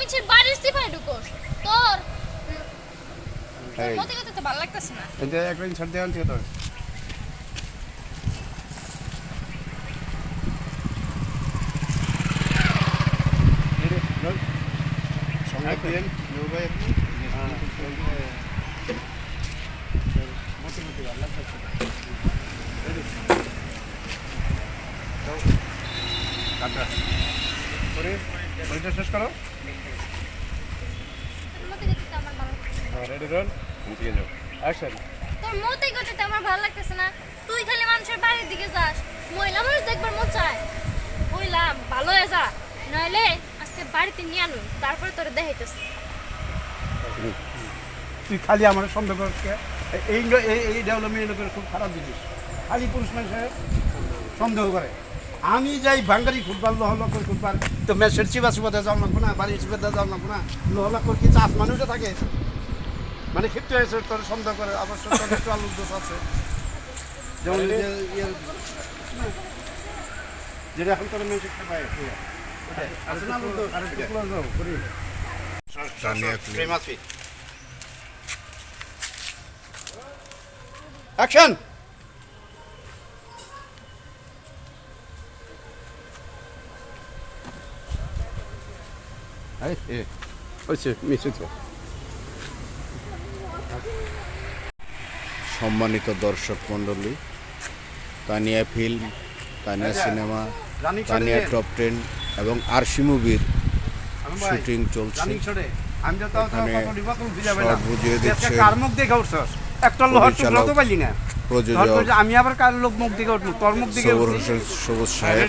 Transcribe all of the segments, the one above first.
মিছির বাড়ির সিপাই ঢুকোস তোর মতে কথা তো ভালো লাগতেছে না এটা একটা ইনসার্ট দেওয়া ছিল তোর সঙ্গে পেন ভাই মোটামুটি ভালো লাগতেছে কাটা করে ওইটা শেষ করো মতে কথা তো আমার ভালো লাগতেছে না রেডি রোল উঠিয়ে যাও অ্যাকশন তোর মতে কথা তো আমার ভালো লাগতেছে না তুই খালি মানুষের বাড়ির দিকে যাস মহিলা মানুষ দেখবার মন চায় কইলাম ভালো হয়ে যা নইলে আজকে বাড়িতে নিয়ে আনো তারপরে তোরে দেখাইতেছি তুই খালি আমার সন্দেহ করছিস এই এই ডেভেলপমেন্ট লোকের খুব খারাপ জিনিস খালি পুরুষ মানুষের সন্দেহ করে আমি যাই বাঙ্গালি ফুটবল লহলা করে ফুটবল তো ম্যাচের চিবাচিবাতে যাও লাগবো না বাড়ির চিবাতে যাও লাগবো না লহলা করে কি চাষ মানুষও থাকে মানে ক্ষিপ্ত হয়েছে তোর সন্দেহ করে অবশ্য তোর একটু আলুর দোষ আছে যেমন যেটা এখন তোর মেয়ে শিক্ষা পায় আছে না আলুর দোষ আর একটু ক্লোজ হও করি অ্যাকশন সম্মানিত দর্শক মণ্ডলী, Tania film, Tania cinema, Tania top 10 এবং আরশি মুভির শুটিং চলছে। আমি তো তাও এখানে কত নির্বাচন খুঁজে সব পেলাম বুঝিয়ে দিচ্ছে কার মুখ দেখে উঠছস একটা লোহার টুকরো তো পাইলি না প্রযোজক আমি আবার কার লোক মুখ দিকে উঠলো তোর মুখ দিকে সবুর উঠছি। হোসেন সবুজ সাহেব,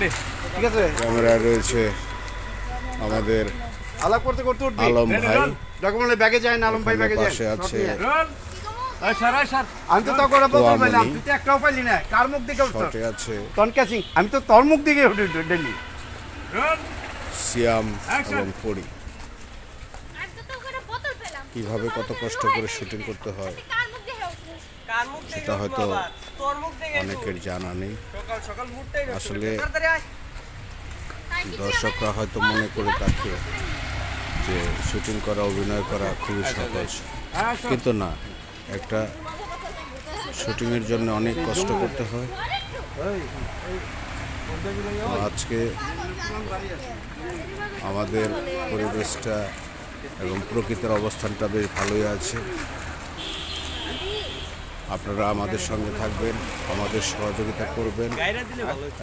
ঠিক আছে ক্যামেরায় রয়েছে আমাদের আলাপ করতে করতে উঠবি আলম ভাই, ডকুমেন্টে ব্যাগে যায় না আলম ভাই ব্যাগে যায় পাশে আছে আমি তো তখন বলতে তোয়ামনি। পাইলাম তুই তো একটাও পাইলি না কার মুখ দিকে উঠছস শটে আছে টন ক্যাচিং আমি তো তোর মুখ দিকে উঠে ডেলি সিয়াম এবং পরি। আমি তো তোর করে বোতল পেলাম কিভাবে কত কষ্ট করে শুটিং করতে হয় কার মুখ দেখে উঠছিস সেটা হয়তো অনেকের জানা নেই। আসলে দর্শকরা হয়তো মনে করে থাকে যে শুটিং করা, অভিনয় করা খুবই সহজ, কিন্তু না, একটা শুটিংয়ের জন্য অনেক কষ্ট করতে হয়। আজকে আমাদের পরিবেশটা এবং প্রকৃতির অবস্থানটা বেশ ভালোই আছে। আপনারা আমাদের সঙ্গে থাকবেন, আমাদের সহযোগিতা করবেন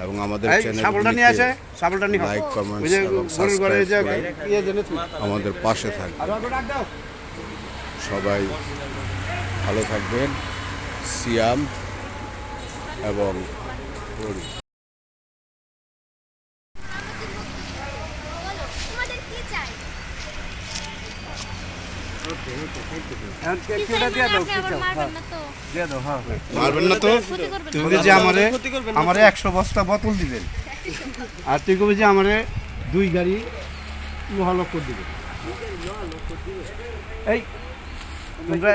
এবং আমাদের সাবলটা নিয়ে আসে চ্যানেলটিকে সাবলটা নিয়ে লাইক, ওই কমেন্টস যে এবং গরুর ঘরে যে সাবস্ক্রাইব করে ইয়ে জেনে তুই আমাদের পাশে থাকবেন। আরো ডাক দাও সবাই ভালো থাকবেন। সিয়াম এবং পরি। বলো তোমাদের কি চাই এখন কি চাই কেউটা দিয়ে মানে দাও আপনি কি আবার চাও মারবেন না তো দিয়ে দাও হ্যাঁ মারবেন না তো? ক্ষতি করবেন তুই না। যে আমারে 100 বস্তা বোতল দিবেন আর তুই কবি যে আমারে 2 গাড়ি লোহা লক্কর দিবেন এই তোমরা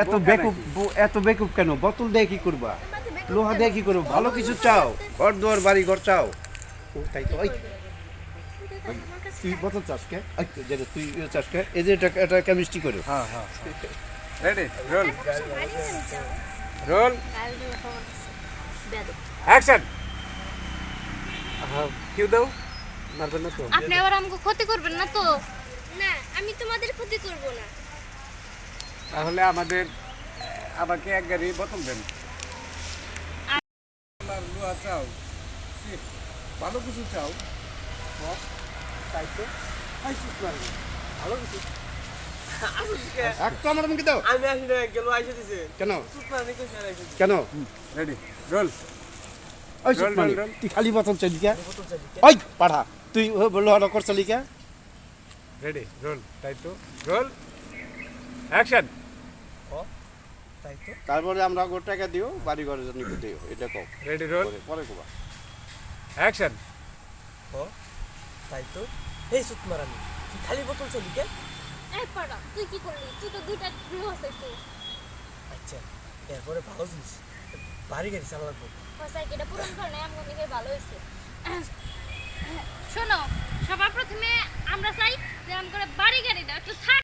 এত বেকুব কেন বোতল দিয়ে কি করবা লোহা দিয়ে কি করবো ভালো কিছু চাও ঘর দুয়ার বাড়ি ঘর চাও ও তাই তো ওই তুই বোতল চাষ কে যেটা তুই চাষ কে এই যে এটা কেমিস্ট্রি করে হ্যাঁ হ্যাঁ ready roll roll action cue দাও মারবেন না তো আপনি আবার আমাকে ক্ষতি করবেন না তো না আমি তোমাদের ক্ষতি করব না তাহলে আমাকে এক গাড়ি বোতল দেন লোহা চাও ভালো কিছু চাও তাই তো ভালো কিছু একটা আমার মুখে দাও আমি আসি না গেল আইসে দিছে কেন সুতমানি কইছে আইসে দিছে কেন রেডি রোল ওই সুতমানি তুই খালি বোতল চাইলি কে ওই পাঠা তুই লোহাটা করছলি কে রেডি রোল তাই তো রোল অ্যাকশন তাই তো তারপরে আমরা গো টাকা দিও বাড়ি ঘরের জন্য দিও এটা কও রেডি রোল পরে কোবা অ্যাকশন তাই তো এই সুতমারানি তুই খালি বোতল চলি কে এই পাড়া তুই কি করলি তুই তো দুইটা গৃহ হইছিস আচ্ছা এরপরে ভালো জিনিস বাড়ি গাড়ি চালা লাগবো সাইকেলটা পূরণ করে না এমন দেখে ভালো হয়েছে শোনো সবার প্রথমে আমরা চাই যে আমরা বাড়ি গাড়িটা